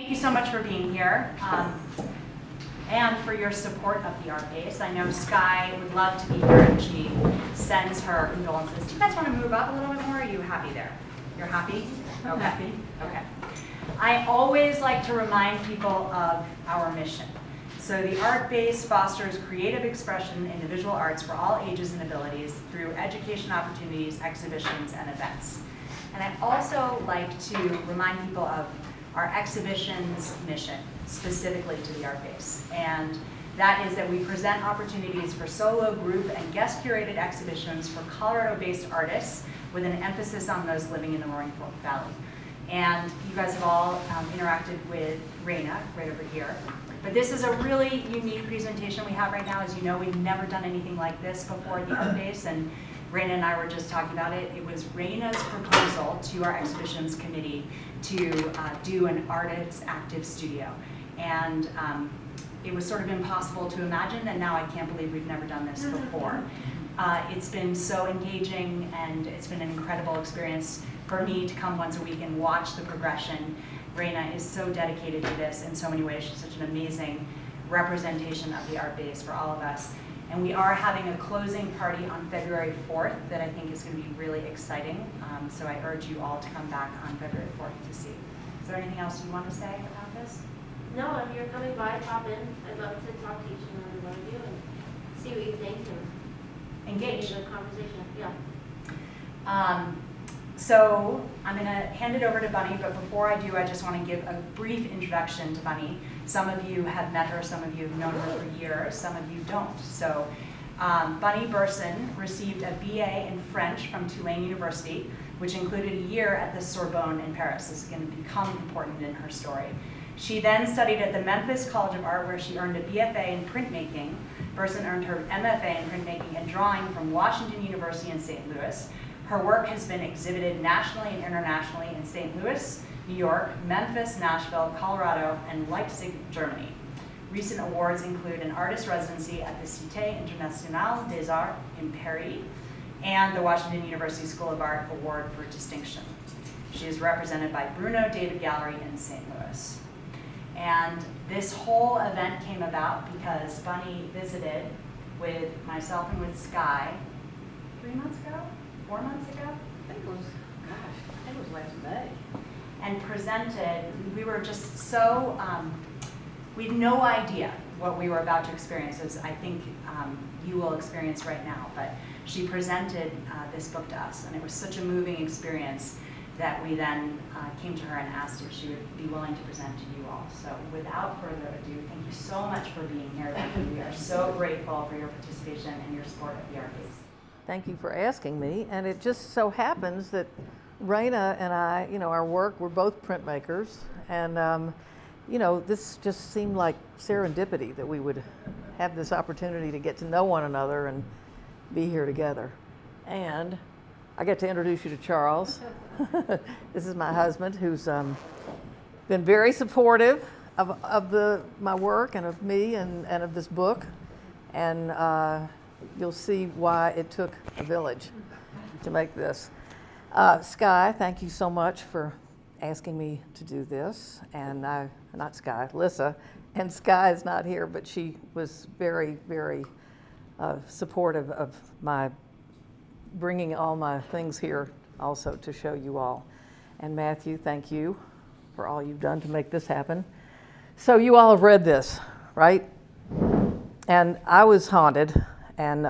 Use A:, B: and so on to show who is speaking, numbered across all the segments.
A: Thank you so much for being here and for your support of the Art Base. I know Sky would love to be here and she sends her condolences. Do you guys want to move up a little bit more? Are you happy there? You're happy?
B: I'm happy.
A: Okay. I always like to remind people of our mission. So the Art Base fosters creative expression in the visual arts for all ages and abilities through education opportunities, exhibitions, and events. And I also like to remind people of our exhibitions mission, specifically to the Art Base. And that is that we present opportunities for solo, group, and guest-curated exhibitions for Colorado-based artists with an emphasis on those living in the Roaring Fork Valley. And you guys have all interacted with Raina right over here. But this is a really unique presentation we have right now. As you know, we've never done anything like this before at the Art Base, and Raina and I were just talking about it. It was Raina's proposal to our exhibitions committee to do an artist active studio. And it was sort of impossible to imagine, and now I can't believe we've never done this before. It's been so engaging, and it's been an incredible experience for me to come once a week and watch the progression. Raina is so dedicated to this in so many ways. She's such an amazing representation of the Art Base for all of us. And we are having a closing party on February 4th that I think is going to be really exciting. So I urge you all to come back on February 4th to see. Is there anything else you want to say about this?
C: No, if you're coming by, pop in. I'd love to talk to each and every one of you and see what you think and
A: Engage.
C: the conversation.
A: Yeah. So I'm going to hand it over to Bunny, but before I do, I just want to give a brief introduction to Bunny. Some of you have met her, some of you have known her for years, some of you don't. So Bunny Burson received a BA in French from Tulane University, which included a year at the Sorbonne in Paris. This is going to become important in her story. She then studied at the Memphis College of Art, where she earned a BFA in printmaking. Burson earned her MFA in printmaking and drawing from Washington University in St. Louis. Her work has been exhibited nationally and internationally in St. Louis, New York, Memphis, Nashville, Colorado, and Leipzig, Germany. Recent awards include an artist residency at the Cité Internationale des Arts in Paris and the Washington University School of Art Award for Distinction. She is represented by Bruno David Gallery in St. Louis. And this whole event came about because Bunny visited with myself and with Sky 3 months ago? 4 months ago?
B: I think it was last May.
A: And presented, we were just so, we had no idea what we were about to experience, as I think you will experience right now. But she presented this book to us, and it was such a moving experience that we then came to her and asked if she would be willing to present to you all. So without further ado, thank you so much for being here. We are so grateful for your participation and your support of the Art Base.
B: Thank you for asking me. And it just so happens that Raina and I, our work, we're both printmakers. And, this just seemed like serendipity that we would have this opportunity to get to know one another and be here together. And I get to introduce you to Charles. This is my husband, who's been very supportive of my work and of me and of this book. And you'll see why it took a village to make this. Sky, thank you so much for asking me to do this. And not Sky, Lissa. And Sky is not here, but she was very, very supportive of my bringing all my things here also to show you all. And Matthew, thank you for all you've done to make this happen. So you all have read this, right? And I was haunted and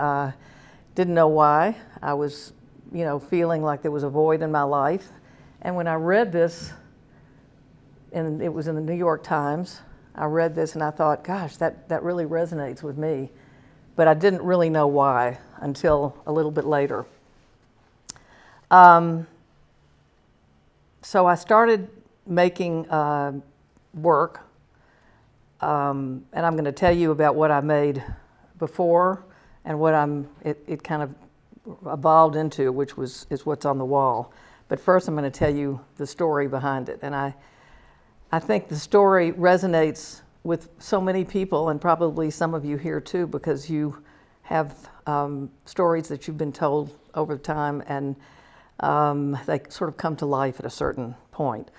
B: didn't know why. I was, feeling like there was a void in my life. And when I read this, and it was in the New York Times, I read this and I thought, gosh, that really resonates with me. But I didn't really know why until a little bit later. So I started making work, and I'm going to tell you about what I made before and what it kind of evolved into, which is what's on the wall. But first I'm going to tell you the story behind it. And I think the story resonates with so many people, and probably some of you here too, because you have stories that you've been told over time, and they sort of come to life at a certain point.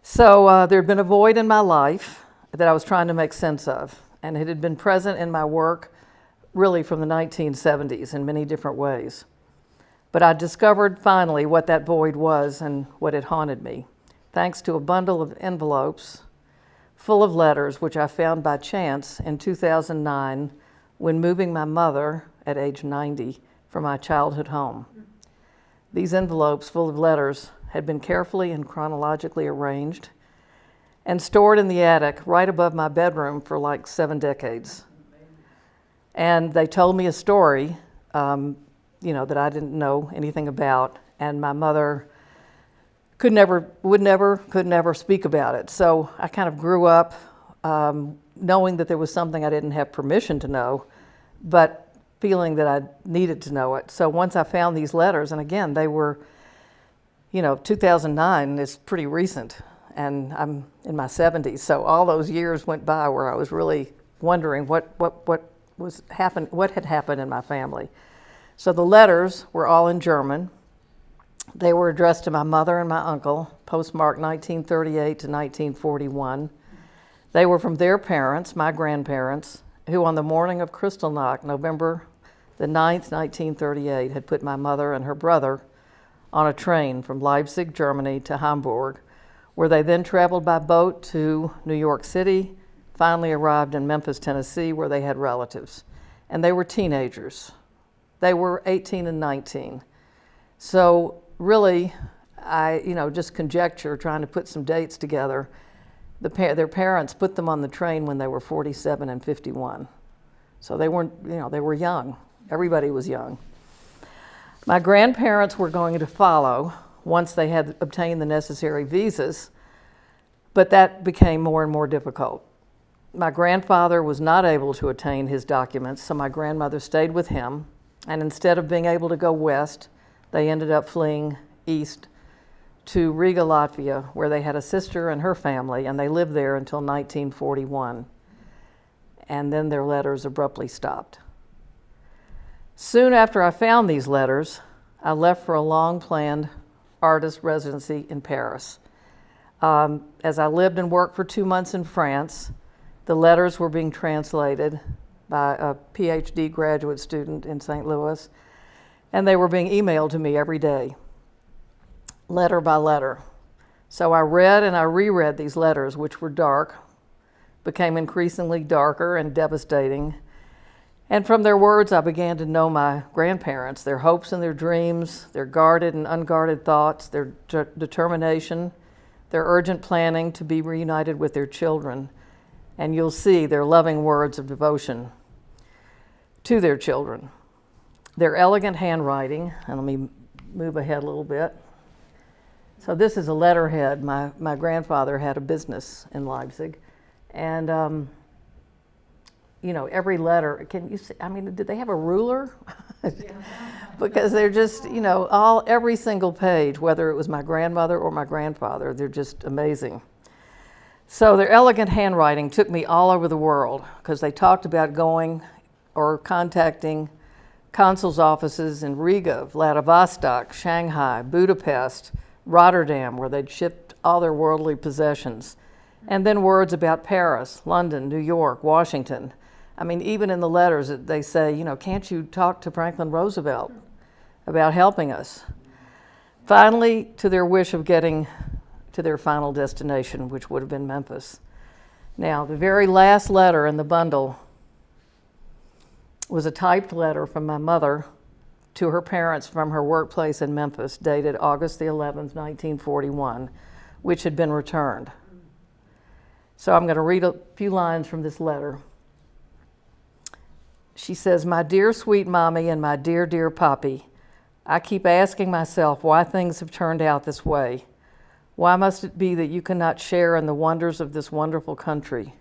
B: So there had been a void in my life that I was trying to make sense of, and it had been present in my work really from the 1970s in many different ways. But I discovered finally what that void was and what had haunted me, thanks to a bundle of envelopes full of letters which I found by chance in 2009 when moving my mother at age 90 from my childhood home. These envelopes full of letters had been carefully and chronologically arranged and stored in the attic right above my bedroom for like 7 decades. And they told me a story, that I didn't know anything about, and my mother could never speak about it. So I kind of grew up knowing that there was something I didn't have permission to know, but feeling that I needed to know it. So once I found these letters, and again, they were, 2009 is pretty recent, and I'm in my 70s. So all those years went by where I was really wondering what had happened in my family. So the letters were all in German. They were addressed to my mother and my uncle, postmarked 1938 to 1941. They were from their parents, my grandparents, who on the morning of Kristallnacht, November the 9th, 1938, had put my mother and her brother on a train from Leipzig, Germany to Hamburg, where they then traveled by boat to New York City, finally arrived in Memphis, Tennessee, where they had relatives. And they were teenagers. They were 18 and 19. So really, I, just conjecture, trying to put some dates together. Their parents put them on the train when they were 47 and 51. So they weren't, they were young. Everybody was young. My grandparents were going to follow once they had obtained the necessary visas, but that became more and more difficult. My grandfather was not able to attain his documents, so my grandmother stayed with him, and instead of being able to go west, they ended up fleeing east to Riga, Latvia, where they had a sister and her family, and they lived there until 1941. And then their letters abruptly stopped. Soon after I found these letters, I left for a long-planned artist residency in Paris. As I lived and worked for 2 months in France, the letters were being translated by a PhD graduate student in St. Louis, and they were being emailed to me every day, letter by letter. So I read and I reread these letters, which were dark, became increasingly darker and devastating. And from their words, I began to know my grandparents, their hopes and their dreams, their guarded and unguarded thoughts, their determination, their urgent planning to be reunited with their children. And you'll see their loving words of devotion to their children. Their elegant handwriting, and let me move ahead a little bit. So this is a letterhead. My grandfather had a business in Leipzig, and every letter, can you see, did they have a ruler? Because they're just, every single page, whether it was my grandmother or my grandfather, they're just amazing. So their elegant handwriting took me all over the world, because they talked about going or contacting consuls' offices in Riga, Vladivostok, Shanghai, Budapest, Rotterdam, where they'd shipped all their worldly possessions. And then words about Paris, London, New York, Washington. Even in the letters, they say, can't you talk to Franklin Roosevelt about helping us? Finally, to their wish of getting to their final destination, which would have been Memphis. Now, the very last letter in the bundle was a typed letter from my mother to her parents from her workplace in Memphis, dated August the 11th, 1941, which had been returned. So I'm going to read a few lines from this letter. She says, "My dear sweet mommy and my dear, dear poppy, I keep asking myself why things have turned out this way. Why must it be that you cannot share in the wonders of this wonderful country?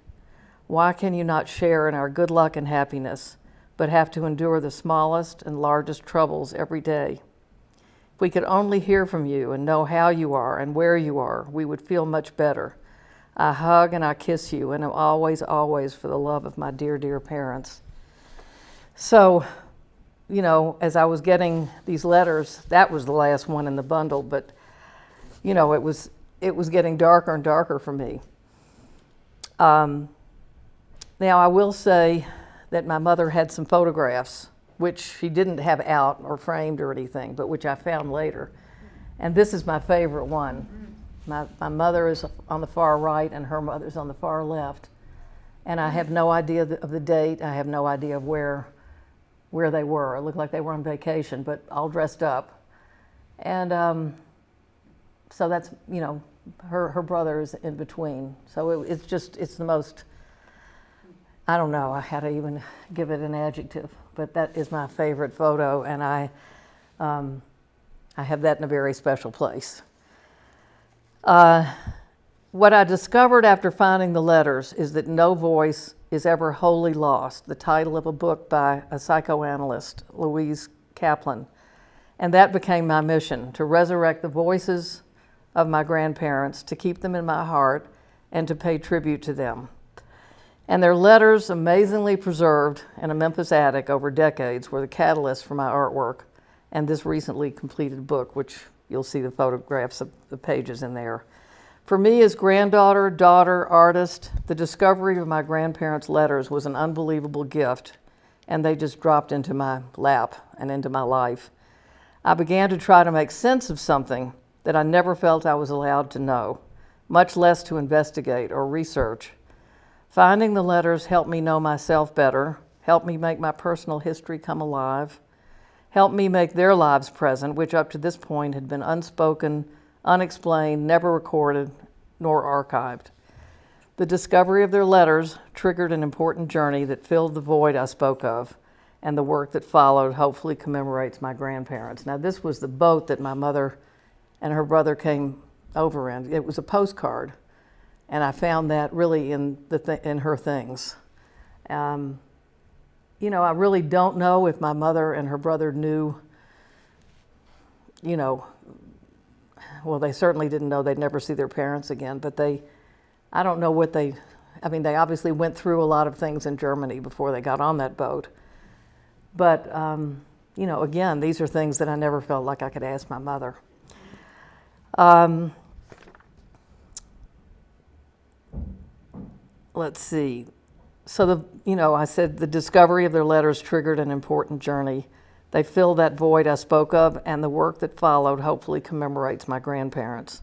B: Why can you not share in our good luck and happiness, but have to endure the smallest and largest troubles every day? If we could only hear from you and know how you are and where you are, we would feel much better. I hug and I kiss you, and am always, always for the love of my dear, dear parents." So, as I was getting these letters, that was the last one in the bundle, but, it was it was getting darker and darker for me. Now, I will say that my mother had some photographs, which she didn't have out or framed or anything, but which I found later. And this is my favorite one. My mother is on the far right and her mother's on the far left. And I have no idea of the date. I have no idea of where they were. It looked like they were on vacation, but all dressed up. And so that's, you know, her brother is in between. So it's the most, I don't know how to even give it an adjective, but that is my favorite photo, and I have that in a very special place. What I discovered after finding the letters is that no voice is ever wholly lost, the title of a book by a psychoanalyst, Louise Kaplan. And that became my mission, to resurrect the voices of my grandparents, to keep them in my heart, and to pay tribute to them. And their letters, amazingly preserved in a Memphis attic over decades, were the catalyst for my artwork and this recently completed book, which you'll see the photographs of the pages in there. For me as granddaughter, daughter, artist, the discovery of my grandparents' letters was an unbelievable gift, and they just dropped into my lap and into my life. I began to try to make sense of something that I never felt I was allowed to know, much less to investigate or research. Finding the letters helped me know myself better, helped me make my personal history come alive, helped me make their lives present, which up to this point had been unspoken, unexplained, never recorded, nor archived. The discovery of their letters triggered an important journey that filled the void I spoke of, and the work that followed hopefully commemorates my grandparents. Now, this was the boat that my mother and her brother came over in. It was a postcard, and I found that really in her things. You know, I really don't know if my mother and her brother knew, you know, well, they certainly didn't know they'd never see their parents again, but I don't know what they obviously went through a lot of things in Germany before they got on that boat. But, you know, again, these are things that I never felt like I could ask my mother. Let's see. So, I said the discovery of their letters triggered an important journey. They filled that void I spoke of, and the work that followed hopefully commemorates my grandparents.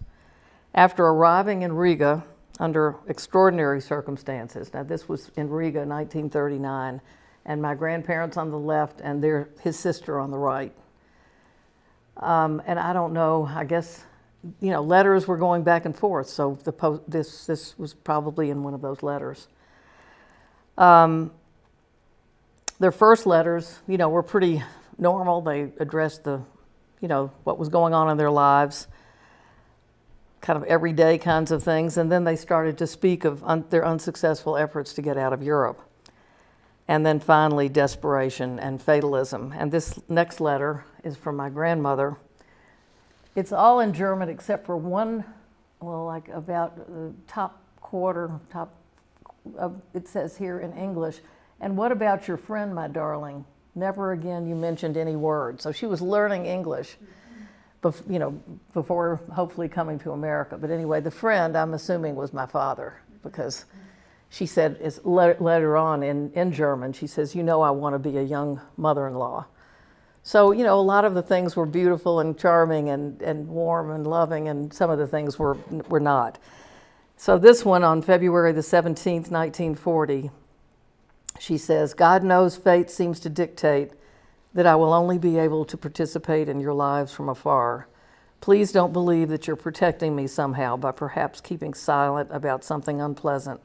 B: After arriving in Riga under extraordinary circumstances, now this was in Riga, 1939, and my grandparents on the left and his sister on the right. And I don't know, I guess, letters were going back and forth, so this was probably in one of those letters. Their first letters, were pretty normal. They addressed what was going on in their lives, kind of everyday kinds of things, and then they started to speak of their unsuccessful efforts to get out of Europe. And then finally, desperation and fatalism. And this next letter is from my grandmother. It's all in German except for one, about the top quarter, it says here in English, "And what about your friend, my darling? Never again you mentioned any word." So she was learning English, before hopefully coming to America. But anyway, the friend, I'm assuming, was my father, because she said, later on in German, she says, I want to be a young mother-in-law. So, a lot of the things were beautiful and charming and warm and loving, and some of the things were not. So this one, on February the 17th, 1940, she says, "God knows fate seems to dictate that I will only be able to participate in your lives from afar. Please don't believe that you're protecting me somehow by perhaps keeping silent about something unpleasant.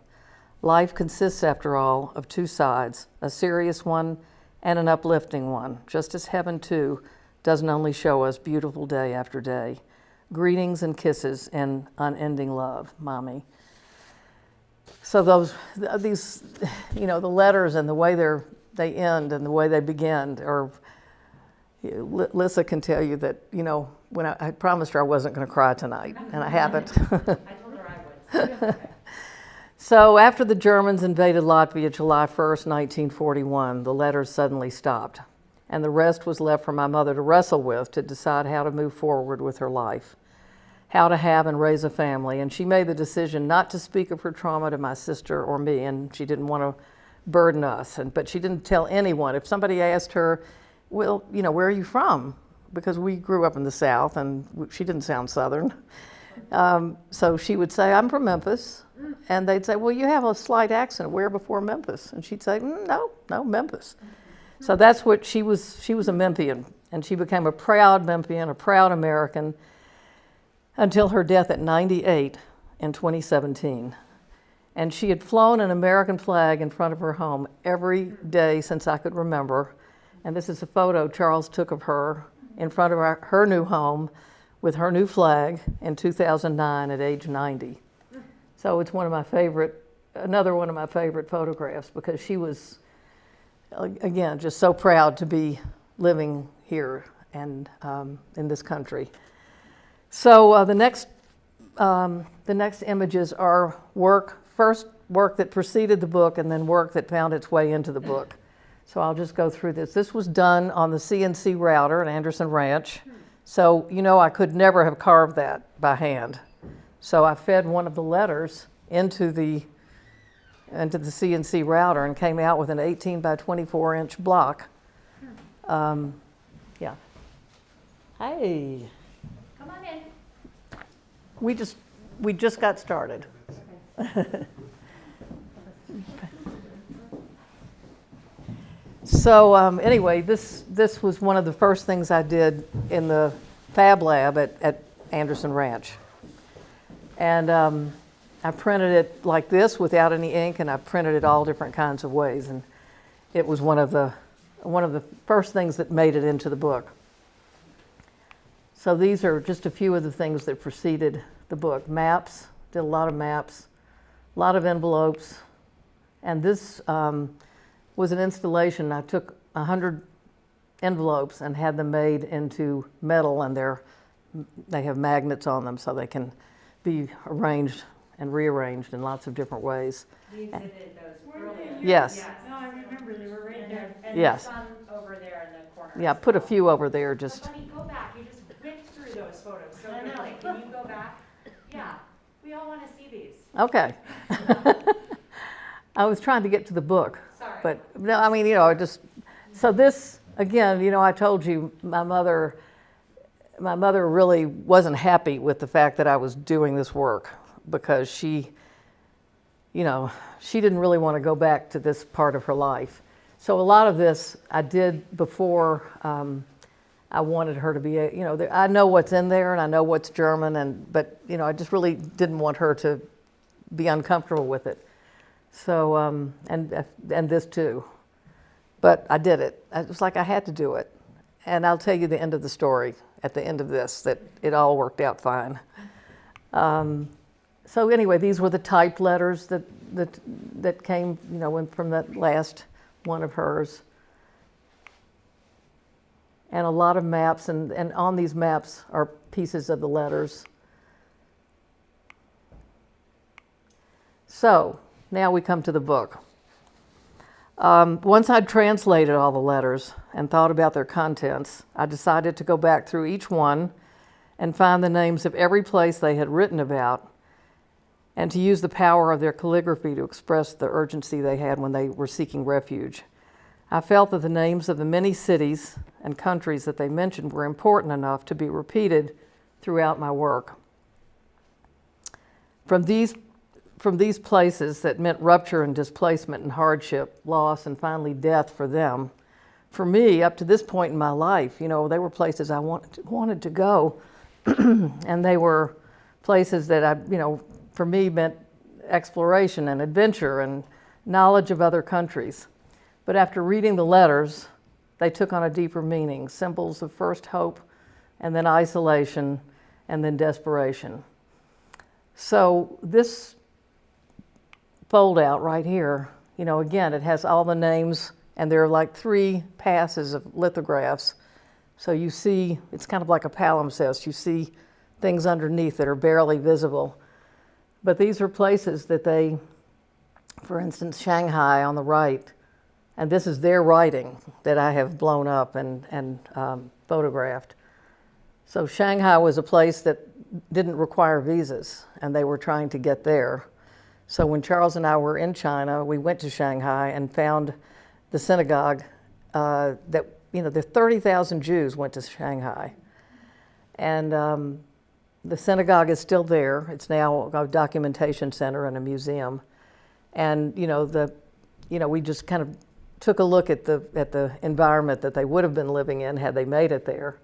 B: Life consists, after all, of two sides, a serious one and an uplifting one, just as heaven, too, doesn't only show us beautiful day after day. Greetings and kisses in unending love, Mommy." So these, the letters and the way they end and the way they begin, or Lissa can tell you that, when I promised her I wasn't going to cry tonight, and I haven't.
A: I told her I would.
B: So after the Germans invaded Latvia July 1st, 1941, the letters suddenly stopped, and the rest was left for my mother to wrestle with to decide how to move forward with her life. how to have and raise a family. And she made the decision not to speak of her trauma to my sister or me, and she didn't want to burden us. But she didn't tell anyone. If somebody asked her, well, you know, where are you from? Because we grew up in the South, and she didn't sound Southern. So she would say, I'm from Memphis. And they'd say, well, you have a slight accent. Where before Memphis? And she'd say, no, Memphis. So that's what she was. She was a Memphian, and she became a proud Memphian, a proud American, until her death at 98 in 2017. And she had flown an American flag in front of her home every day since I could remember. And this is a photo Charles took of her in front of her new home with her new flag in 2009 at age 90. So it's another one of my favorite photographs, because she was, again, just so proud to be living here and in this country. So the next images are first work that preceded the book, and then work that found its way into the book. So I'll just go through this. This was done on the CNC router at Anderson Ranch. So, you know, I could never have carved that by hand. So I fed one of the letters into the CNC router and came out with an 18 by 24 inch block. Yeah. Hey.
A: Come on in.
B: We just got started. So anyway, this was one of the first things I did in the Fab Lab at Anderson Ranch. And I printed it like this without any ink, and I printed it all different kinds of ways. And it was one of the first things that made it into the book. So these are just a few of the things that preceded the book. Maps, did a lot of maps, a lot of envelopes. And this was an installation. I took 100 envelopes and had them made into metal, and they have magnets on them so they can be arranged and rearranged in lots of different ways.
A: We exhibited those earlier.
B: Yes.
A: No, I remember they were right there. And
B: Yes.
A: some over there in the corner.
B: Yeah, put a few over there just.
A: Honey, go back. You just whipped through those photos so quickly. Can you go back? Yeah. We all want to see these.
B: Okay. I was trying to get to the book.
A: Sorry.
B: But no, I mean, you know, so this, again, you know, I told you my mother really wasn't happy with the fact that I was doing this work, because she didn't really want to go back to this part of her life. So a lot of this I did before I wanted her to be, I know what's in there and I know what's German, but, you know, I just really didn't want her to be uncomfortable with it. So, and this too. But I did it. It was like I had to do it. And I'll tell you the end of the story at the end of this, that it all worked out fine. So anyway, these were the typed letters that came, you know, from that last one of hers. And a lot of maps, and on these maps are pieces of the letters. So now we come to the book. Once I'd translated all the letters and thought about their contents, I decided to go back through each one and find the names of every place they had written about, and to use the power of their calligraphy to express the urgency they had when they were seeking refuge. I felt that the names of the many cities and countries that they mentioned were important enough to be repeated throughout my work. From these places that meant rupture and displacement and hardship, loss, and finally death for them, for me, up to this point in my life, you know, they were places I wanted to go. And they were places that for me meant exploration and adventure and knowledge of other countries. But after reading the letters, they took on a deeper meaning, symbols of first hope, and then isolation, and then desperation. So this fold out right here, you know, again, it has all the names, and there are like 3 passes of lithographs. So you see, it's kind of like a palimpsest. You see things underneath that are barely visible. But these are places that they, for instance, Shanghai on the right, and this is their writing that I have blown up and photographed. So Shanghai was a place that didn't require visas, and they were trying to get there. So when Charles and I were in China, we went to Shanghai and found the synagogue that, the 30,000 Jews went to Shanghai. And the synagogue is still there. It's now a documentation center and a museum. And, we just kind of took a look at the environment that they would have been living in had they made it there,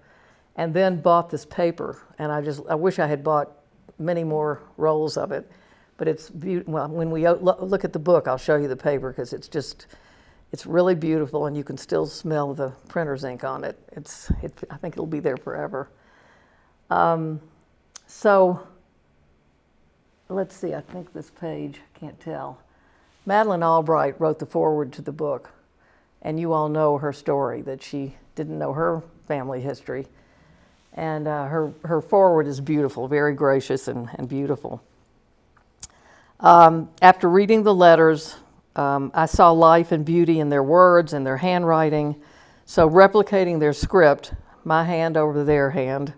B: and then bought this paper. And I wish I had bought many more rolls of it. But it's beautiful. Well, when we look at the book, I'll show you the paper, because it's really beautiful, and you can still smell the printer's ink on it. I think it'll be there forever. So let's see, I think this page, can't tell. Madeleine Albright wrote the foreword to the book, and you all know her story, that she didn't know her family history. And her foreword is beautiful, very gracious and beautiful. After reading the letters, I saw life and beauty in their words and their handwriting. So replicating their script, my hand over their hand,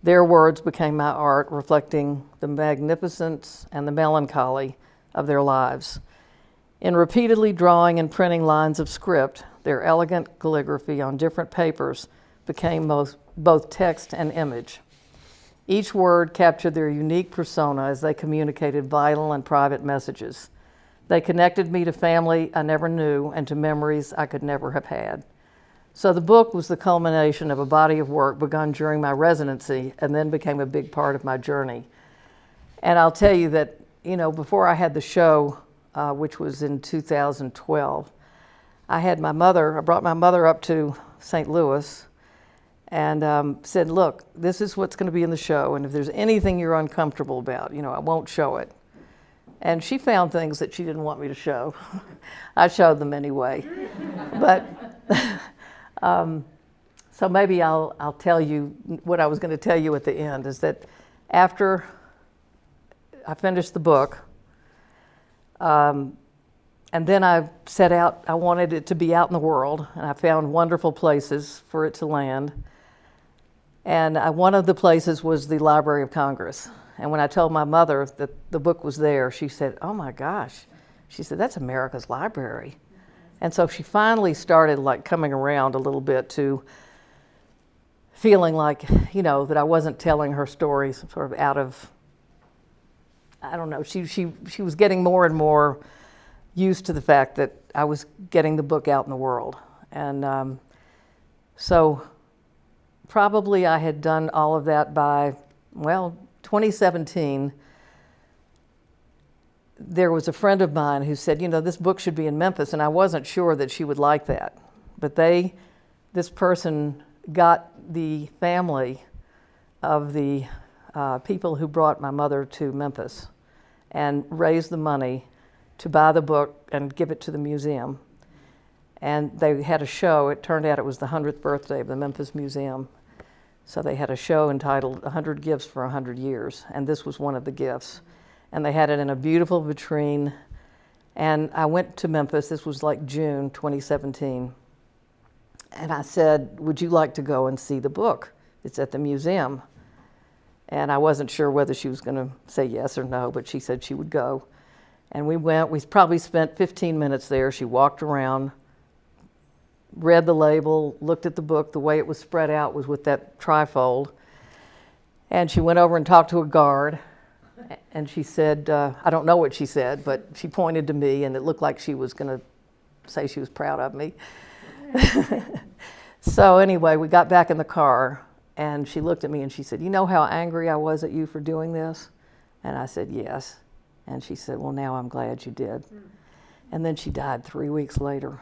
B: their words became my art, reflecting the magnificence and the melancholy of their lives. In repeatedly drawing and printing lines of script, their elegant calligraphy on different papers became both text and image. Each word captured their unique persona as they communicated vital and private messages. They connected me to family I never knew and to memories I could never have had. So the book was the culmination of a body of work begun during my residency and then became a big part of my journey. And I'll tell you that, before I had the show, which was in 2012, I brought my mother up to St. Louis and said, look, this is what's going to be in the show, and if there's anything you're uncomfortable about, I won't show it. And she found things that she didn't want me to show. I showed them anyway. But so maybe I'll tell you what I was going to tell you at the end, is that after I finished the book, and then I set out, I wanted it to be out in the world, and I found wonderful places for it to land. And one of the places was the Library of Congress. And when I told my mother that the book was there, she said, oh my gosh. She said, that's America's library. And so she finally started coming around a little bit to feeling like, that I wasn't telling her stories sort of out of, I don't know, she was getting more and more used to the fact that I was getting the book out in the world. And so probably I had done all of that by, 2017. There was a friend of mine who said, this book should be in Memphis, and I wasn't sure that she would like that. But this person got the family of the people who brought my mother to Memphis and raised the money to buy the book and give it to the museum. And they had a show. It turned out it was the 100th birthday of the Memphis Museum. So they had a show entitled 100 Gifts for 100 Years, and this was one of the gifts. And they had it in a beautiful vitrine. And I went to Memphis, this was June 2017. And I said, would you like to go and see the book? It's at the museum. And I wasn't sure whether she was going to say yes or no, but she said she would go. And we went, we probably spent 15 minutes there. She walked around, read the label, looked at the book. The way it was spread out was with that trifold. And she went over and talked to a guard. And she said, I don't know what she said, but she pointed to me, and it looked like she was going to say she was proud of me. So anyway, we got back in the car, and she looked at me and she said, you know how angry I was at you for doing this? And I said, yes. And she said, well, now I'm glad you did. And then she died 3 weeks later.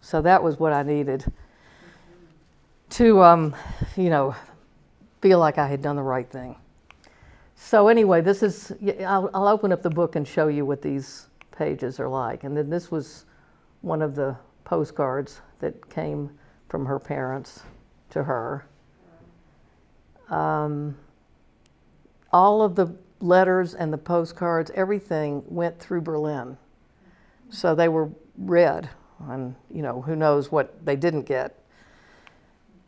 B: So that was what I needed to, feel like I had done the right thing. So anyway, this is, I'll open up the book and show you what these pages are like. And then this was one of the postcards that came from her parents to her. All of the letters and the postcards, everything went through Berlin. So they were read, and who knows what they didn't get.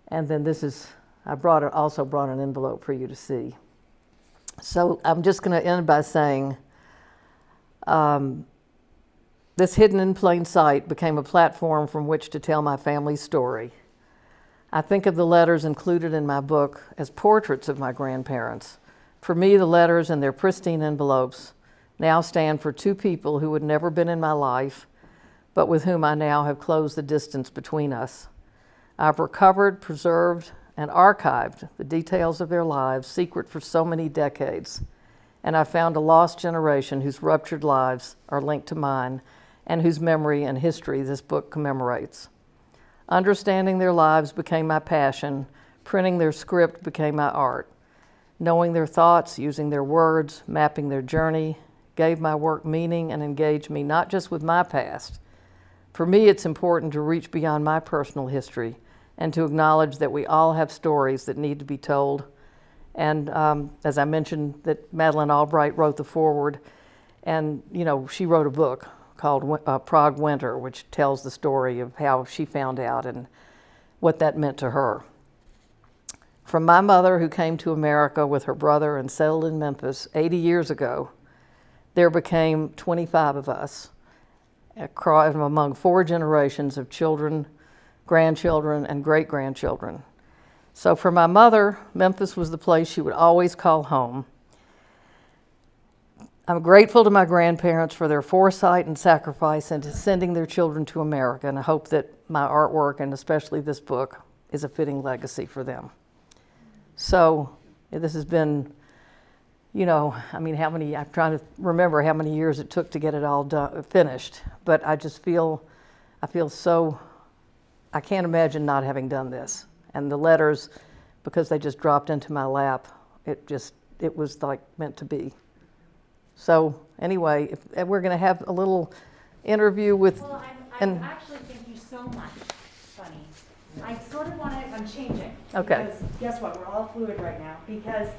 B: And then this is, I also brought an envelope for you to see. So I'm just going to end by saying this Hidden in Plain Sight became a platform from which to tell my family's story. I think of the letters included in my book as portraits of my grandparents. For me, the letters in their pristine envelopes now stand for two people who had never been in my life, but with whom I now have closed the distance between us. I've recovered, preserved, and archived the details of their lives, secret for so many decades. And I found a lost generation whose ruptured lives are linked to mine and whose memory and history this book commemorates. Understanding their lives became my passion. Printing their script became my art. Knowing their thoughts, using their words, mapping their journey, gave my work meaning and engaged me not just with my past. For me, it's important to reach beyond my personal history and to acknowledge that we all have stories that need to be told. And as I mentioned, that Madeleine Albright wrote the foreword, and she wrote a book called Prague Winter, which tells the story of how she found out and what that meant to her. From my mother, who came to America with her brother and settled in Memphis 80 years ago, there became 25 of us, among 4 generations of children, grandchildren, and great-grandchildren. So for my mother, Memphis was the place she would always call home. I'm grateful to my grandparents for their foresight and sacrifice in sending their children to America, and I hope that my artwork, and especially this book, is a fitting legacy for them. So this has been, I'm trying to remember how many years it took to get it all finished, but I feel so, I can't imagine not having done this. And the letters, because they just dropped into my lap, it was like meant to be. So anyway, we're going to have a little interview with.
A: Well, I actually thank you so much, Bunny. I sort of want to. I'm changing.
B: Okay.
A: Because guess what? We're all fluid right now. Because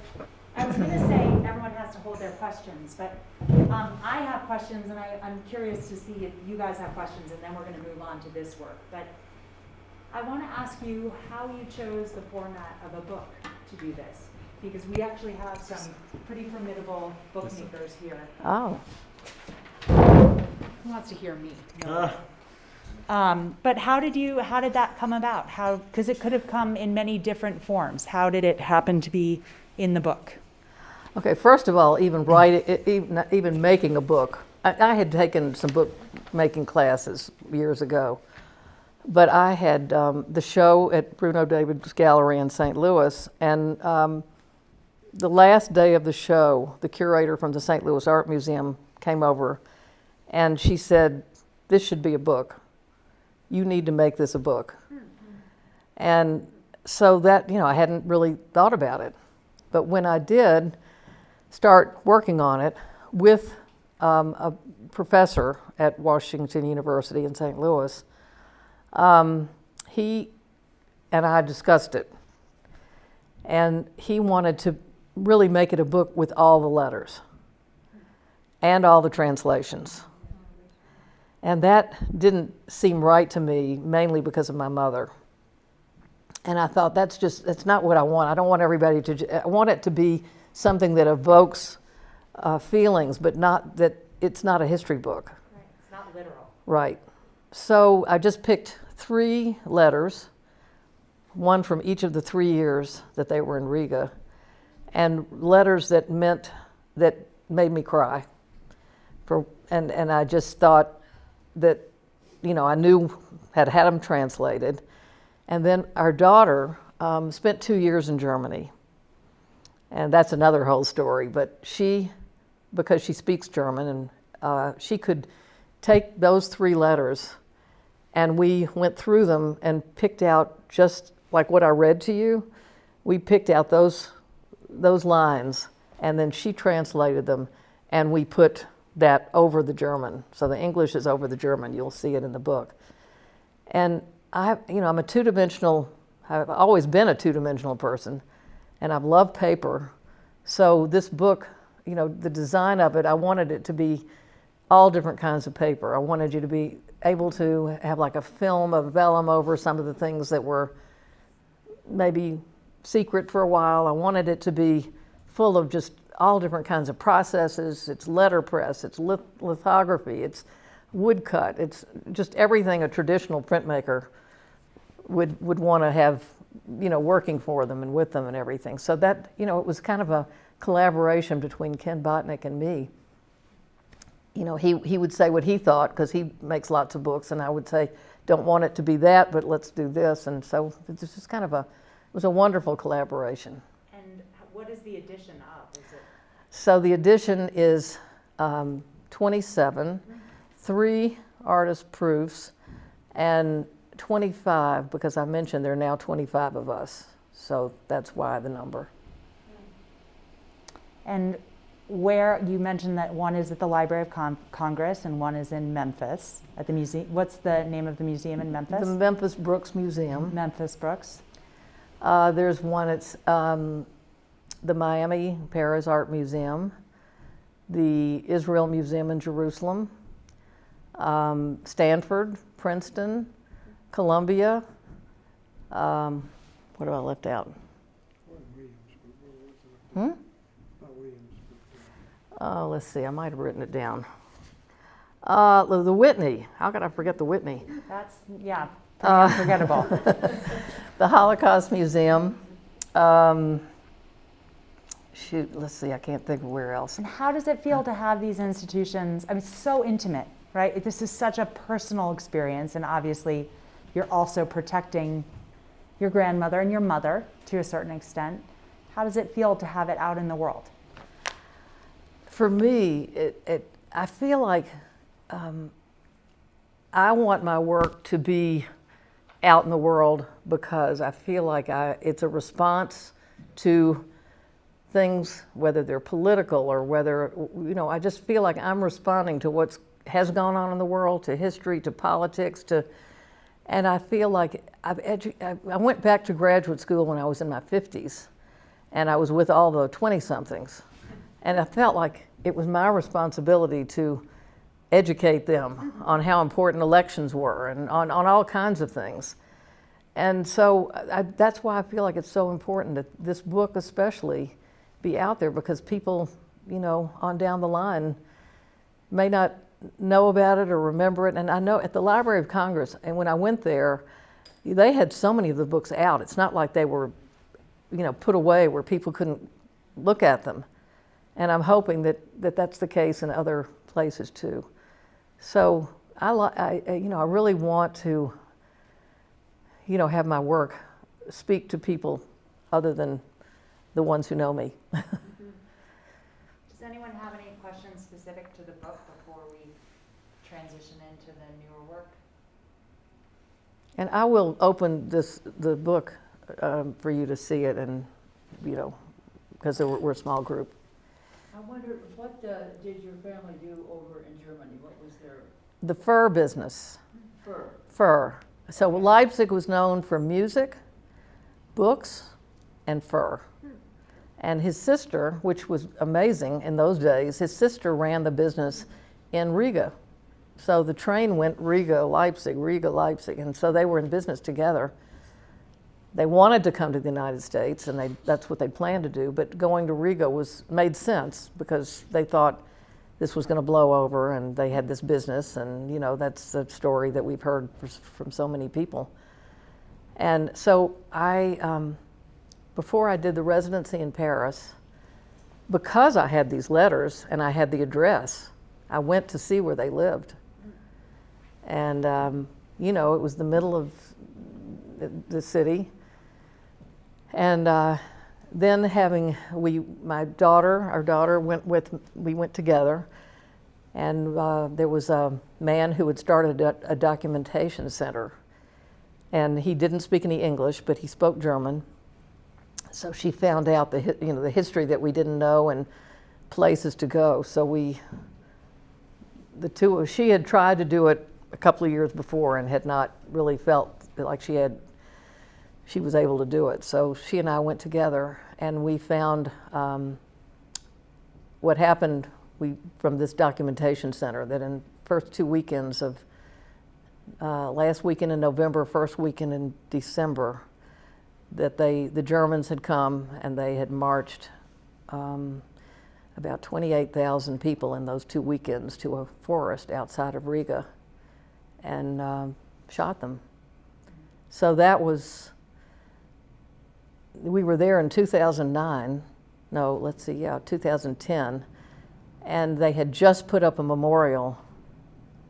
A: I was going to say everyone has to hold their questions, but I have questions, and I'm curious to see if you guys have questions, and then we're going to move on to this work. But I want to ask you how you chose the format of a book to do this, because we actually have some pretty formidable bookmakers here.
B: Oh.
A: Who wants to hear me? No. But how did that come about? Because it could have come in many different forms. How did it happen to be in the book?
B: Okay, first of all, even making a book, I had taken some book making classes years ago. But I had the show at Bruno David's Gallery in St. Louis, and the last day of the show, the curator from the St. Louis Art Museum came over, and she said, "This should be a book. You need to make this a book." And so that, I hadn't really thought about it. But when I did start working on it with a professor at Washington University in St. Louis, he and I discussed it, and he wanted to really make it a book with all the letters and all the translations. And that didn't seem right to me, mainly because of my mother. And I thought, that's not what I want. I don't want everybody I want it to be something that evokes feelings, but not that it's not a history book.
A: Right. It's not literal.
B: Right. So I just picked 3 letters, one from each of the 3 years that they were in Riga, and letters that made me cry. And I just thought that, I knew had them translated. And then our daughter spent 2 years in Germany, and that's another whole story. But because she speaks German, and she could take those 3 letters, and we went through them and picked out, just like what I read to you, we picked out those lines, and then she translated them, and we put that over the German. So the English is over the German. You'll see it in the book. And I've always been a 2-dimensional person, and I've loved paper. So this book, the design of it, I wanted it to be all different kinds of paper. I wanted you to be able to have like a film of vellum over some of the things that were maybe secret for a while. I wanted it to be full of just all different kinds of processes. It's letterpress, it's lithography, it's woodcut, it's just everything a traditional printmaker would want to have, working for them and with them and everything. So that, it was kind of a collaboration between Ken Botnick and me. He would say what he thought, because he makes lots of books, and I would say, don't want it to be that, but let's do this. And so it's just kind of it was a wonderful collaboration.
A: And what is the edition of? Is it?
B: So the edition is 27, 3 artist proofs, and 25, because I mentioned there are now 25 of us. So that's why the number.
A: And where, you mentioned that one is at the Library of Congress and one is in Memphis at the museum. What's the name of the museum in Memphis?
B: The Memphis Brooks Museum.
A: Memphis Brooks.
B: There's one, it's the Miami Paris Art Museum, the Israel Museum in Jerusalem, Stanford, Princeton, Columbia. What have I left out? Let's see, I might have written it down. The Whitney. How could I forget the Whitney?
A: That's, yeah, pretty unforgettable.
B: The Holocaust Museum. Shoot, let's see, I can't think of where else.
A: And how does it feel to have these institutions? I mean, it's so intimate, right? This is such a personal experience, and obviously you're also protecting your grandmother and your mother to a certain extent. How does it feel to have it out in the world?
B: For me, I feel like I want my work to be out in the world, because I feel like it's a response to things, whether they're political or whether, I just feel like I'm responding to what has gone on in the world, to history, to politics, and I feel like I went back to graduate school when I was in my 50s, and I was with all the 20-somethings, and I felt like it was my responsibility to educate them on how important elections were and on all kinds of things. And so that's why I feel like it's so important that this book especially be out there, because people, on down the line may not know about it or remember it. And I know at the Library of Congress, and when I went there, they had so many of the books out. It's not like they were, put away where people couldn't look at them. And I'm hoping that that's the case in other places too. So I really want to, have my work speak to people other than the ones who know me.
A: Does anyone have any questions specific to the book before we transition into the newer work?
B: And I will open the book for you to see it, and because we're a small group.
D: I wonder, what did your family do over in Germany? What was their
B: The fur business.
D: fur?
B: Fur. So Leipzig was known for music, books, and fur. And his sister, which was amazing in those days, his sister ran the business in Riga. So the train went Riga, Leipzig, and so they were in business together. They wanted to come to the United States, and that's what they planned to do, but going to Riga made sense, because they thought this was going to blow over, and they had this business, and that's a story that we've heard from so many people. And so before I did the residency in Paris, because I had these letters and I had the address, I went to see where they lived. And, it was the middle of the city. And then our daughter we went together, and there was a man who had started a documentation center, and he didn't speak any English, but he spoke German. So she found out the history that we didn't know and places to go. So she had tried to do it a couple of years before and had not really felt like she was able to do it. So she and I went together, and we found what happened from this documentation center, that in first 2 weekends of last weekend in November, first weekend in December, that the Germans had come and they had marched about 28,000 people in those 2 weekends to a forest outside of Riga and shot them. So that was, we were there in 2009, no, let's see, yeah, 2010, and they had just put up a memorial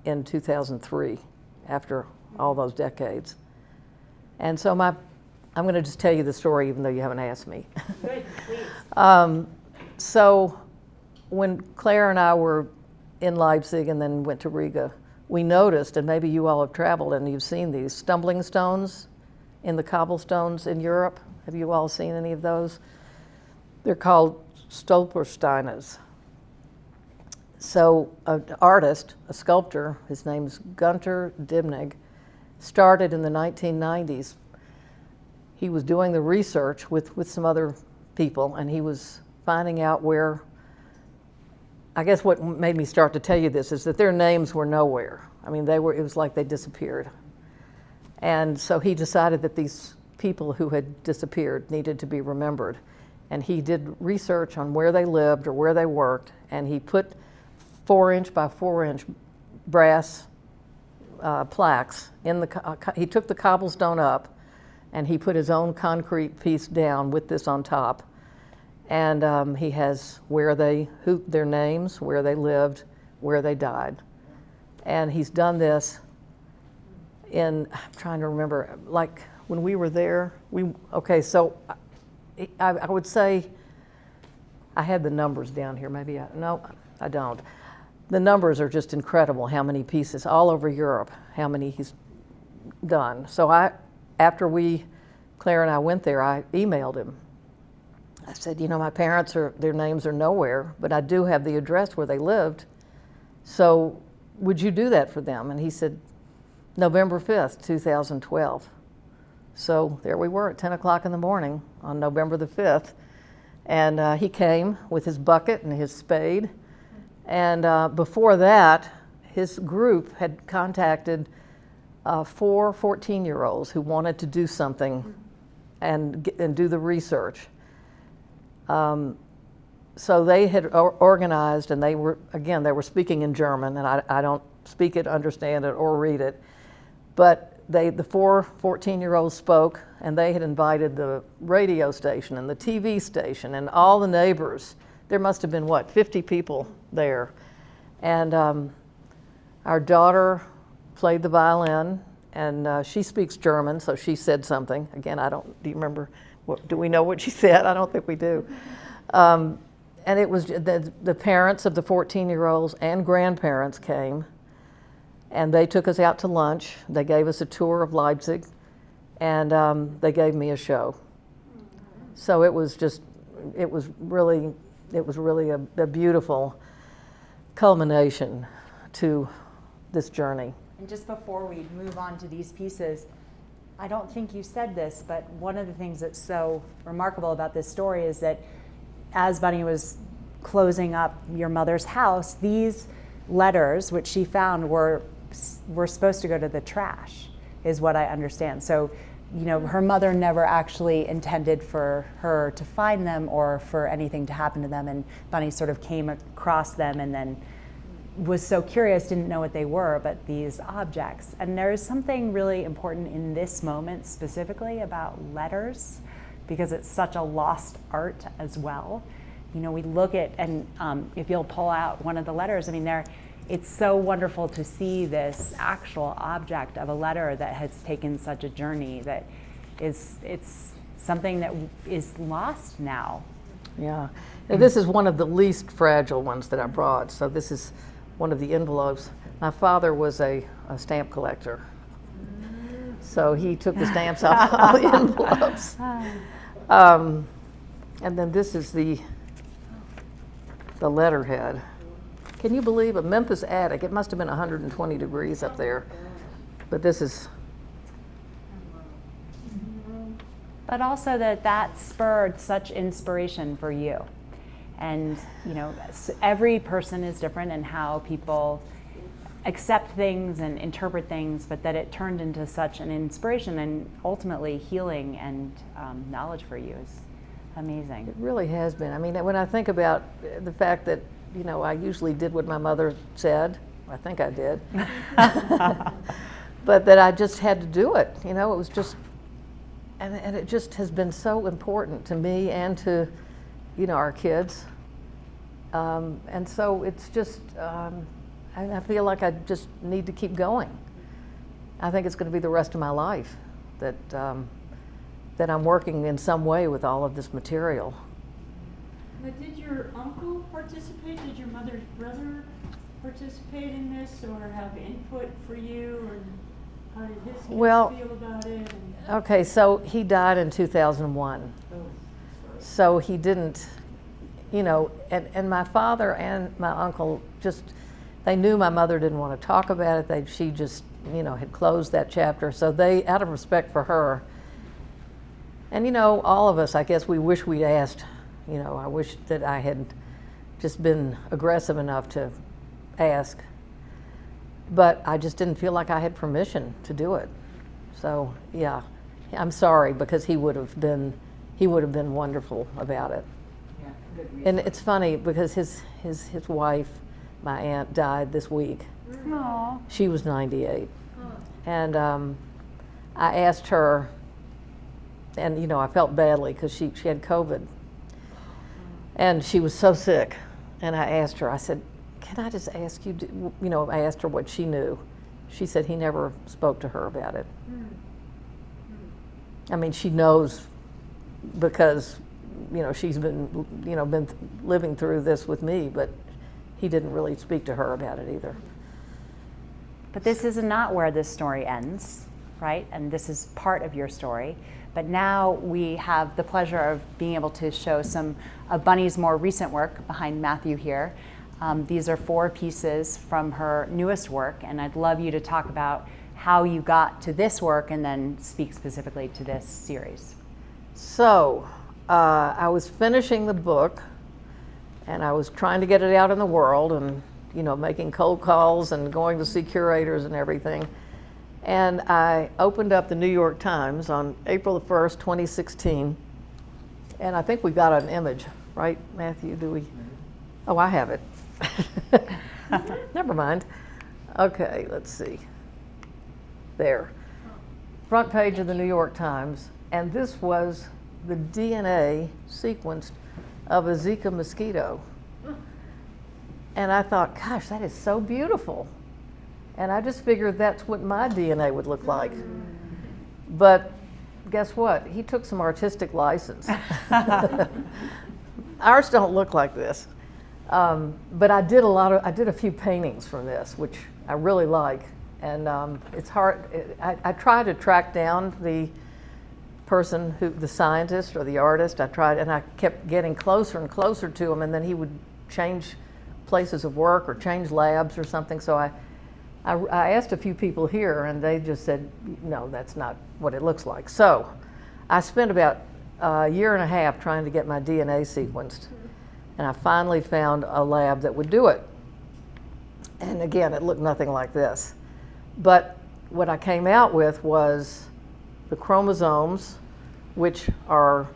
B: in 2003 after all those decades. And so I'm going to just tell you the story even though you haven't asked me.
A: Good, please.
B: So when Claire and I were in Leipzig and then went to Riga, we noticed, and maybe you all have traveled and you've seen these stumbling stones in the cobblestones in Europe. Have you all seen any of those? They're called Stolpersteines. So an artist, a sculptor, his name's Gunter Dimnig, started in the 1990s. He was doing the research with some other people, and he was finding out where, I guess what made me start to tell you this is that their names were nowhere. I mean, it was like they disappeared. And so he decided that these people who had disappeared needed to be remembered. And he did research on where they lived or where they worked, and he put 4-inch by 4-inch brass plaques in he took the cobblestone up, and he put his own concrete piece down with this on top. And he has their names, where they lived, where they died. And he's done this I'm trying to remember, like when we were there, so I would say, I had the numbers down here, no, I don't. The numbers are just incredible, how many pieces, all over Europe, how many he's done. So after Claire and I went there, I emailed him. I said, my parents their names are nowhere, but I do have the address where they lived. So would you do that for them? And he said, November 5th, 2012. So there we were at 10 o'clock in the morning on November the 5th. And he came with his bucket and his spade. And before that, his group had contacted 4 14-year-olds who wanted to do something and do the research. So they had organized, and they were speaking in German, and I don't speak it, understand it, or read it. But the 4 14-year-olds spoke, and they had invited the radio station and the TV station and all the neighbors. There must have been, 50 people there. And our daughter played the violin, and she speaks German, so she said something. Again, do you remember, do we know what she said? I don't think we do. And it was the parents of the 14-year-olds and grandparents came, and they took us out to lunch. They gave us a tour of Leipzig, and they gave me a show. So it was really a beautiful culmination to this journey.
A: And just before we move on to these pieces, I don't think you said this, but one of the things that's so remarkable about this story is that as Bunny was closing up your mother's house, these letters, which she found, were supposed to go to the trash, is what I understand. So, her mother never actually intended for her to find them or for anything to happen to them, and Bunny sort of came across them and then was so curious, didn't know what they were, but these objects. And there is something really important in this moment specifically about letters, because it's such a lost art as well. We look at, and if you'll pull out one of the letters, it's so wonderful to see this actual object of a letter that has taken such a journey that it's something that is lost now.
B: Yeah, and this is one of the least fragile ones that I brought. So this is one of the envelopes. My father was a stamp collector, so he took the stamps off all the envelopes. And then this is the letterhead. Can you believe a Memphis attic? It must have been 120 degrees up there, but this is.
A: But also that spurred such inspiration for you. And, every person is different in how people accept things and interpret things, but that it turned into such an inspiration and ultimately healing and knowledge for you is
E: Amazing.
B: It really has been. I mean, when I think about the fact that, you know, I usually did what my mother said, I think I did, but that I just had to do it, you know, it was just, and it just has been so important to me and to, you know, our kids. And so it's just, I feel like I just need to keep going. I think it's going to be the rest of my life that, that I'm working in some way with all of this material.
D: Now, did your uncle participate? Did your mother's brother participate in this or have input for you? Or how did his kids feel about it?
B: Okay, so he died in 2001. So he didn't, you know, and my father and my uncle just, they knew my mother didn't want to talk about it. She just, you know, had closed that chapter. So they, out of respect for her, and you know, all of us, I guess we wish we'd asked, you know, I wish that I had just been aggressive enough to ask. But I just didn't feel like I had permission to do it. So yeah, I'm sorry, because he would have been wonderful about it.
D: Yeah, good reason.
B: And it's funny because his wife, my aunt, died this week.
E: Aww.
B: She was 98. And I asked her, and you know, I felt badly because she had COVID. And she was so sick. And I asked her, I said, can I just ask you, you know, I asked her what she knew. She said he never spoke to her about it. I mean, she knows because, you know, she's been, you know, been living through this with me, but he didn't really speak to her about it either.
E: But this is not where this story ends, right? And this is part of your story. But now we have the pleasure of being able to show some of Bunny's more recent work behind Matthew here. These are 4 pieces from her newest work, and I'd love you to talk about how you got to this work and then speak specifically to this series.
B: So, I was finishing the book, and I was trying to get it out in the world, and you know, making cold calls and going to see curators and everything. And I opened up the New York Times on April the 1st, 2016, and I think we got an image, right, Matthew? Do we? Oh, I have it. Never mind. Okay, let's see. There. Front page of the New York Times, and this was the DNA sequenced of a Zika mosquito. And I thought, gosh, that is so beautiful. And I just figured that's what my DNA would look like. But guess what? He took some artistic license. Ours don't look like this. But I did a few paintings from this, which I really like. And it's hard, I try to track down the person the scientist or the artist. And I kept getting closer and closer to him, and then he would change places of work or change labs or something. So I asked a few people here, and they just said, no, that's not what it looks like. So I spent about a year and a half trying to get my DNA sequenced, and I finally found a lab that would do it. And again, it looked nothing like this. But what I came out with was the chromosomes, which are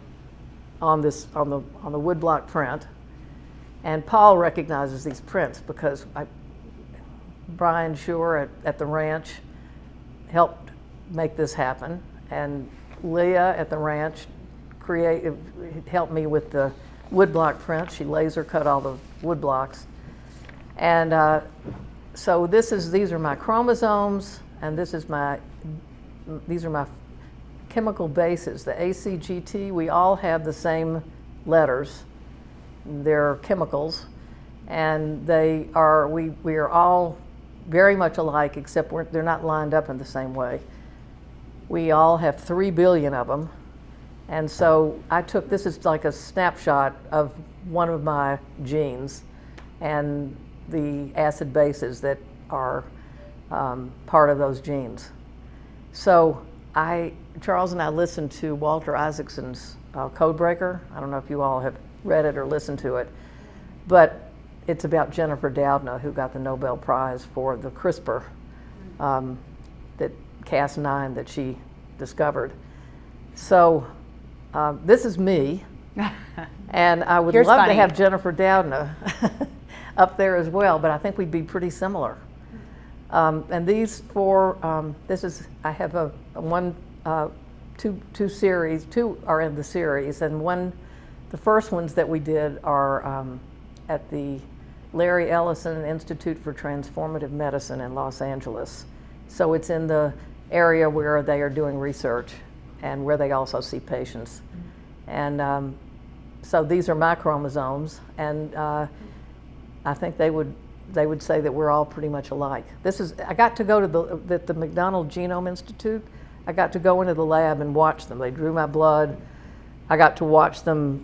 B: on the woodblock print. And Paul recognizes these prints because Brian Schur at the ranch helped make this happen. And Leah at the ranch helped me with the woodblock print. She laser cut all the woodblocks. And so these are my chromosomes, and these are my chemical bases. The ACGT, we all have the same letters. They're chemicals, and we are all very much alike, except they're not lined up in the same way. We all have 3 billion of them, and so this is like a snapshot of one of my genes and the acid bases that are part of those genes. So Charles and I listened to Walter Isaacson's Codebreaker. I don't know if you all have read it or listened to it, but it's about Jennifer Doudna, who got the Nobel Prize for the CRISPR, that Cas9 that she discovered. So this is me, And I would
E: Here's
B: love to
E: funny.
B: have Jennifer Doudna up there as well, but I think we'd be pretty similar. And these four, I have two series, two are in the series, and the first ones that we did are at the Larry Ellison Institute for Transformative Medicine in Los Angeles. So it's in the area where they are doing research and where they also see patients. And so these are my chromosomes, and I think they would say that we're all pretty much alike. I got to go to the McDonald Genome Institute. I got to go into the lab and watch them. They drew my blood. I got to watch them,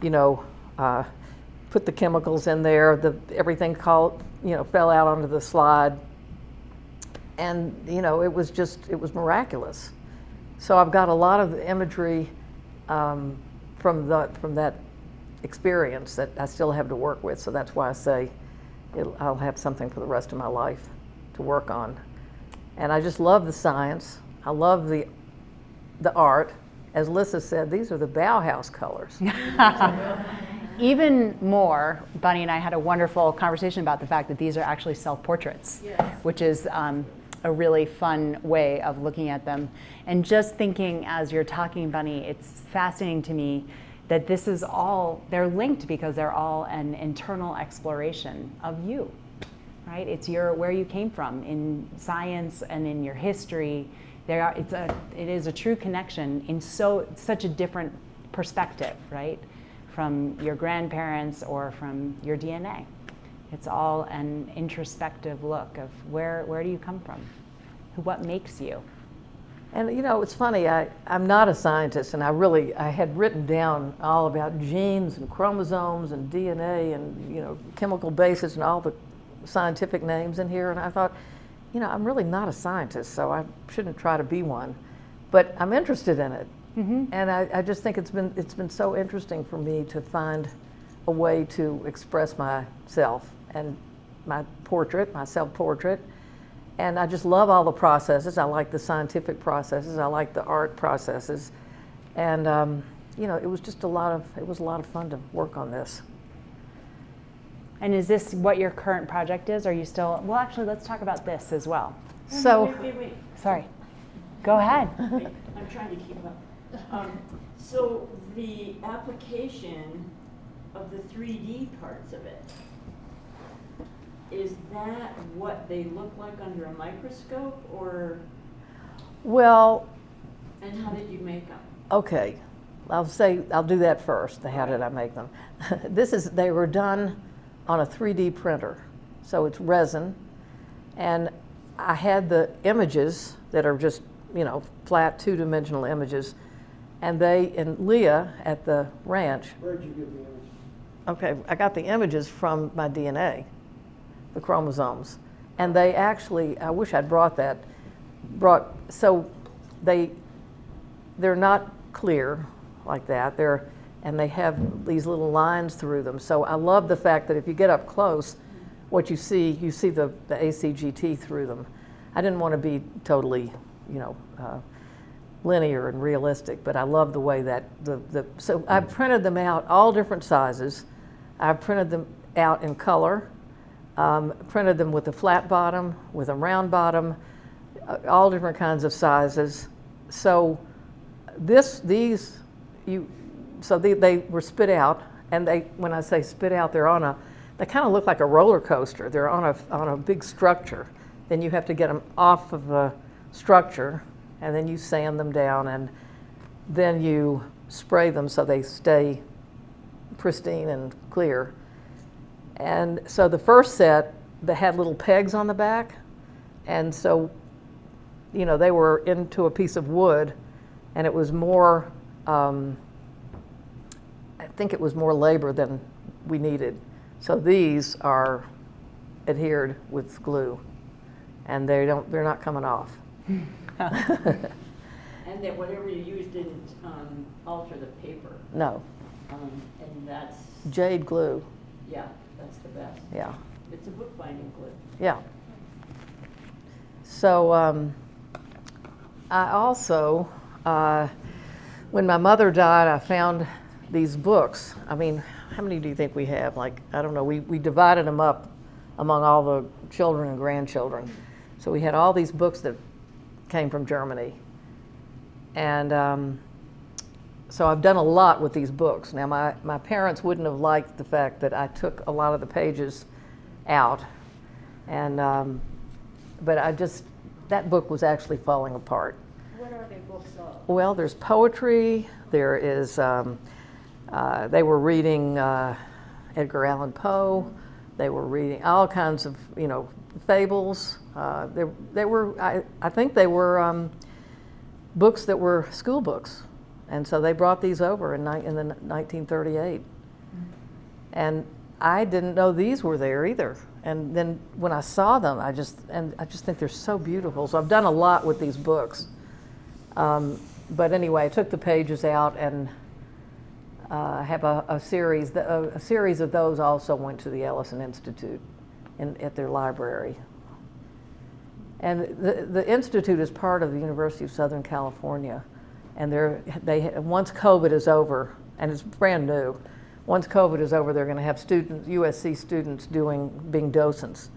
B: put the chemicals in there. Everything fell out onto the slide. And, it was miraculous. So I've got a lot of the imagery from that experience that I still have to work with. So that's why I say I'll have something for the rest of my life to work on. And I just love the science. I love the art. As Lissa said, these are the Bauhaus colors.
E: Even more, Bunny and I had a wonderful conversation about the fact that these are actually self-portraits, which is a really fun way of looking at them. And just thinking as you're talking, Bunny, it's fascinating to me that this is all, they're linked because they're all an internal exploration of you, right? It's where you came from in science and in your history. It is a true connection in such a different perspective, right? From your grandparents or from your DNA. It's all an introspective look of where do you come from? What makes you?
B: And it's funny, I'm not a scientist, and I had written down all about genes and chromosomes and DNA and chemical bases and all the scientific names in here, and I thought, I'm really not a scientist, so I shouldn't try to be one, but I'm interested in it. Mm-hmm. And I just think it's been so interesting for me to find a way to express myself and my self-portrait. And I just love all the processes. I like the scientific processes. I like the art processes. And it was a lot of fun to work on this.
E: And is this what your current project is? Are you still, well, actually, let's talk about this as well.
B: So,
D: Wait.
E: Sorry. Go ahead.
D: I'm trying to keep up. So the application of the 3D parts of it, is that what they look like under a microscope, or?
B: well,
D: And how did you make them?
B: okay, I'll do that first. How did I make them? They were done on a 3D printer. So it's resin. And I had the images that are just, flat two-dimensional images. And Leah at the ranch.
F: Where'd you get the image?
B: Okay, I got the images from my DNA, the chromosomes. And they actually, I wish I'd so they're not clear like that. And they have these little lines through them. So I love the fact that if you get up close, what you see the ACGT through them. I didn't want to be totally, linear and realistic, but I love the way that so I printed them out all different sizes. I printed them out in color, printed them with a flat bottom, with a round bottom, all different kinds of sizes. So they were spit out, and when I say spit out, they kind of look like a roller coaster. They're on a big structure. Then you have to get them off of the structure, and then you sand them down, and then you spray them so they stay pristine and clear. And so the first set, they had little pegs on the back, and so they were into a piece of wood, and it was more, I think it was more labor than we needed. So these are adhered with glue, and they're not coming off.
D: And that whatever you used didn't alter the paper.
B: No,
D: And that's,
B: jade glue.
D: yeah, that's the best.
B: Yeah,
D: It's a bookbinding glue.
B: yeah. So I also, when my mother died, I found these books. I mean, how many do you think we have? Like, I don't know, we divided them up among all the children and grandchildren. So we had all these books that came from Germany. And so I've done a lot with these books. Now, my parents wouldn't have liked the fact that I took a lot of the pages out. And, but that book was actually falling apart.
D: What are the books of?
B: Well, there's poetry, there is, they were reading Edgar Allan Poe, they were reading all kinds of, fables. They were, I think they were books that were school books. And so they brought these over in 1938. And I didn't know these were there either. And then when I saw them, I just think they're so beautiful. So I've done a lot with these books. But anyway, I took the pages out and have a series. A series of those also went to the Ellison Institute at their library. And the Institute is part of the University of Southern California. And once COVID is over, and it's brand new, once COVID is over, they're going to have USC students being docents.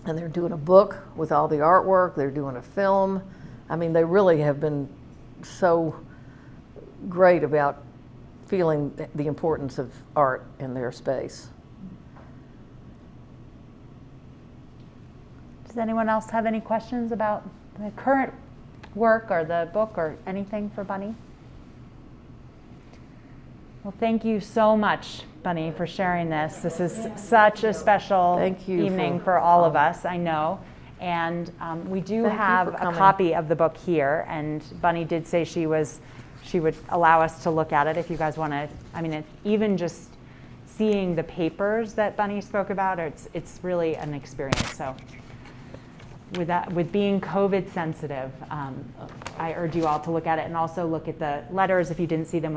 B: And they're doing a book with all the artwork, they're doing a film. I mean, they really have been so great about feeling the importance of art in their space.
E: Does anyone else have any questions about the current work or the book or anything for Bunny? Well, thank you so much, Bunny, for sharing this. This is such a special evening for all of us, I know. And we do have a copy of the book here, and Bunny did say she would allow us to look at it if you guys want to. I mean, even just seeing the papers that Bunny spoke about, it's really an experience. So with being COVID sensitive, I urge you all to look at it and also look at the letters if you didn't see them